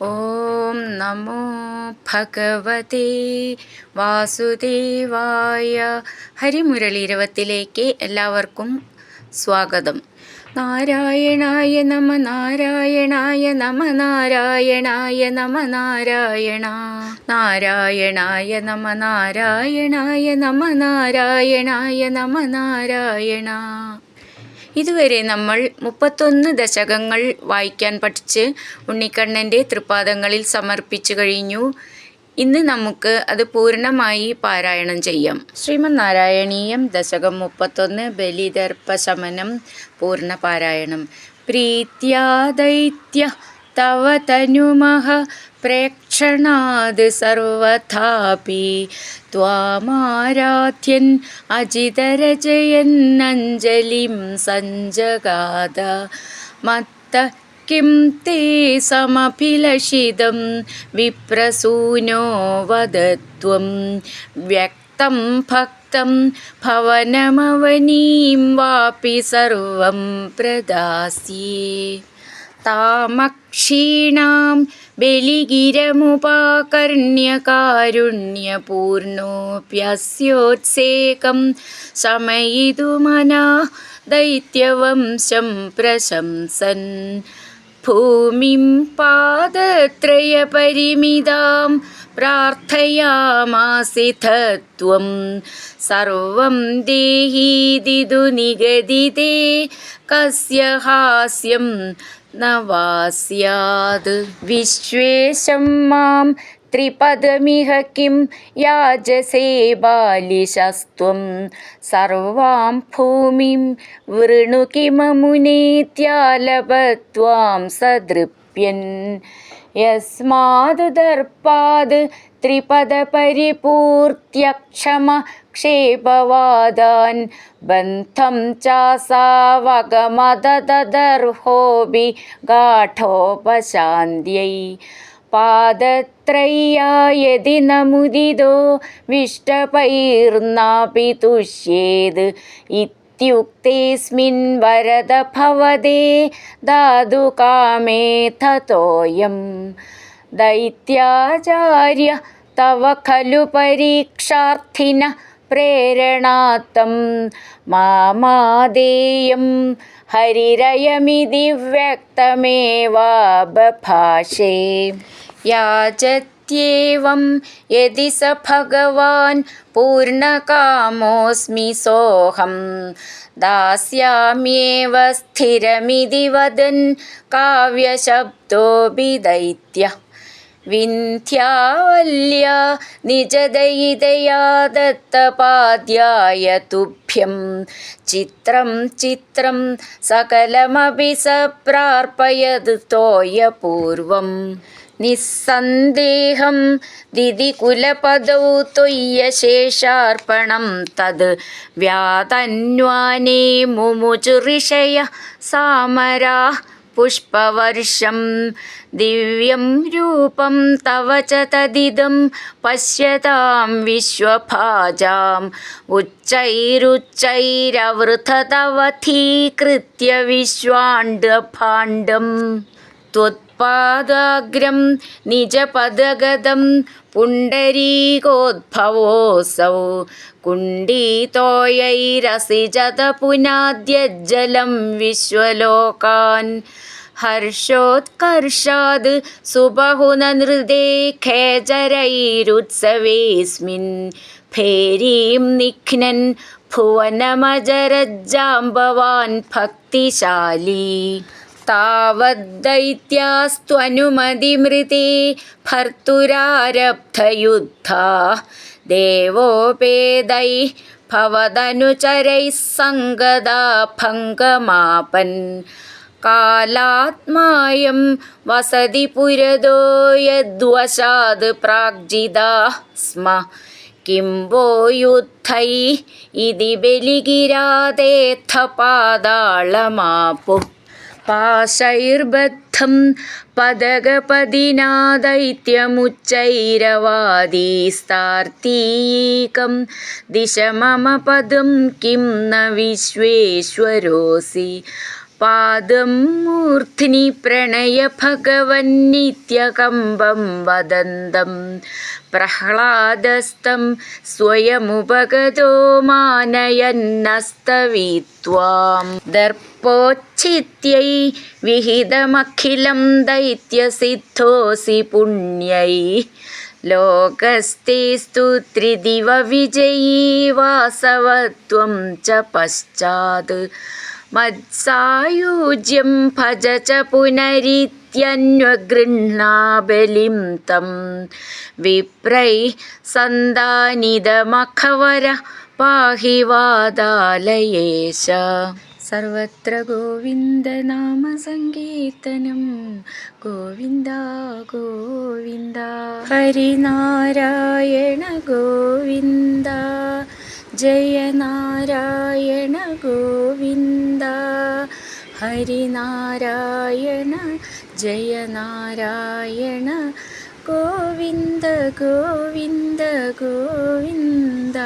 ഓം നമോ ഭഗവതേ വാസുദേവായ. ഹരിമുരളീരവത്തിലേക്ക് എല്ലാവർക്കും സ്വാഗതം. നാരായണായ നമ നാരായണായ നമ നാരായണായ നമ നാരായണ നാരായണായ നമ നാരായണായ നമ നാരായണായ നമ നാരായണ. ഇതുവരെ നമ്മൾ 31 ദശകങ്ങൾ വായിക്കാൻ പഠിച്ച് ഉണ്ണിക്കണ്ണൻ്റെ തൃപ്പാദങ്ങളിൽ സമർപ്പിച്ചു കഴിഞ്ഞു. ഇന്ന് നമുക്ക് അത് പൂർണ്ണമായി പാരായണം ചെയ്യാം. ശ്രീമദ് നാരായണീയം ദശകം 31 ബലിദർപ്പശമനം പൂർണ്ണ പാരായണം. പ്രീത്യാ ദൈത്യ തവ തനുമഹ പ്രേക്ഷണാത് സർവഥാപി ത്വാമാരാധ്യൻ അജിതരജയന്നഞ്ജലിം സഞ്ജഗാത മത്ത കിം തേ സമഭിലഷിതം വിപ്രസൂനോ വദത്വം വ്യക്തം ഭക്തം ഭവനമവനീം വാപി സർവം പ്രദാസ്യേ. താമക്ഷീണാം ബലിഗിരമുപാകർണ്യ കാരുണ്യപൂർണോപ്യസ്യോത്സേകം ശമയിതുമനാഃ ദൈത്യവംശം പ്രശംസൻ ഭൂമിം പാദത്രയപരിമിതാം പ്രാർത്ഥയാമാസിഥ ത്വം സർവം ദേഹീതിദു നിഗദിതേ കസ്യ ഹാസ്യം ന വാ സ്യാത്. വിശ്വേശം മാം ത്രിപദമിഹ കിം യാജസേ ബാലിശസ്ത്വം സർവാം ഭൂമിം വൃണു കിമമുനേത്യാലപത്വാം സദൃപ്യൻ യസ്മാത് ദർപ്പാത് ത്രിപദപരിപൂർത്യക്ഷമ ക്ഷേപവാദാൻ ബന്ധം ചാസാവഗമദദർഹോബി ഗാഠോപശാന്ത്यै പാദത്രയ്യായതി നമുദിതോ വിഷ്ടപൈർനാപി തുഷ്യേത് ഇത്യുക്തേസ്മിൻ വരദ ഭവദേ ദാതു കാമേ തതോയം ദൈത്യാചാര്യ തവ ഖലു പരീക്ഷാർത്ഥിന പ്രേരണാത്തം മാമാദേയം ഹരിരയമിതി വ്യക്തമേവാബഭാഷേ. യാചത്യേവം യദി സ ഭഗവാൻ പൂർണ്ണകാമോസ്മി സോഹം ദാസ്യാമ്യേവ സ്ഥിരമിതി വദൻ കാവ്യശബ്ദോപി ദൈത്യ വിന്ധ്യാവല്യാ നിജദയിതയാ ദത്തപാദ്യായ തുഭ്യം ചിത്രം ചിത്രം സകലമപി സ പ്രാർപ്പയത് തോയപൂർവം നിസ്സന്ദേഹം ദിദികുലപദൗ ത്വയ്യശേഷാർപ്പണം തത് വ്യാതന്വാനേ മുമുചുഋഷയ സാമരാഃ പുഷ്പവർഷം ദിവ്യം രൂപം തവ ച തദിദം പശ്യതാം വിശ്വഭാജാം ഉച്ചൈരുച്ചൈരവൃഥതവധീകൃത്യ വിശ്വാണ്ഡഭാണ്ഡം ത്വത്പാദാഗ്രം നിജപദഗതം പുണ്ടരീകോദ്ഭവോऽസൗ കുണ്ഡീതോയൈരസിജത പുനാദ്യജ്ജലം വിശ്വലോകാൻ ഹർഷോത്കർഷാദ് സുബഹുനനൃദേ ഖേചരൈരുത്സവേസ്മിൻ ഭേരീം നിഘ്നൻ ഭുവനമജരജ്ജാംബവാൻ ഭക്തിശാലീ. താവദ്ദൈത്യാസ്ത്വനുമതിമൃതേ ഭർത്തുരാരബ്ധയുദ്ധാഃ ദേവോപേതൈഃ ഭവദനുചരൈഃ സംഗദാ ഭംഗമാപൻ കാലാത്മായം വസതി പുരതോ യദ്വശാത് പ്രാഗ്ജിതാഃ സ്മ കിം വോ യുദ്ധൈഃ ഇതി ബലിഗിരാതേത്ഥ പാതാളമാപുഃ പാശൈർബദ്ധം പദഗപദിനാ ദൈത്യമുച്ചൈരവാദീസ്താർത്തീകം ദിശ മമ പദം കിം ന വിശ്വേശ്വരോസി പാദം മൂർധ്നി പ്രണയ ഭഗവന്നിത്യകമ്പം വദന്തം പ്രഹ്ലാദസ്തം സ്വയമുപഗതോ മാനയന്നസ്തവിത്വാം ദർപ്പോച്ഛിത്യൈ വിഹിതമഖിലം ദൈത്യസിദ്ധോസി പുണ്യൈ ലോകസ്തേസ്തു ത്രിദിവ വിജയീ വാസവത്വം ച പശ്ചാത് മത്സായുജ്യം ഭജ ച പുനരിത്യന്വഗൃഹ്ണാബലിം തം വിപ്രൈ സന്ദാനിതമഖവര പാഹി വാതാലയേശ. സർവത്ര ഗോവിന്ദനാമ സങ്കീർത്തനം ഗോവിന്ദ ഗോവിന്ദ. ഹരിനാരായണ ഗോവിന്ദ ജയ നാരായണ ഗോവിന്ദ. ഹരിനാരായണ ജയ നാരായണ ഗോവിന്ദ ഗോവിന്ദ ഗോവിന്ദ.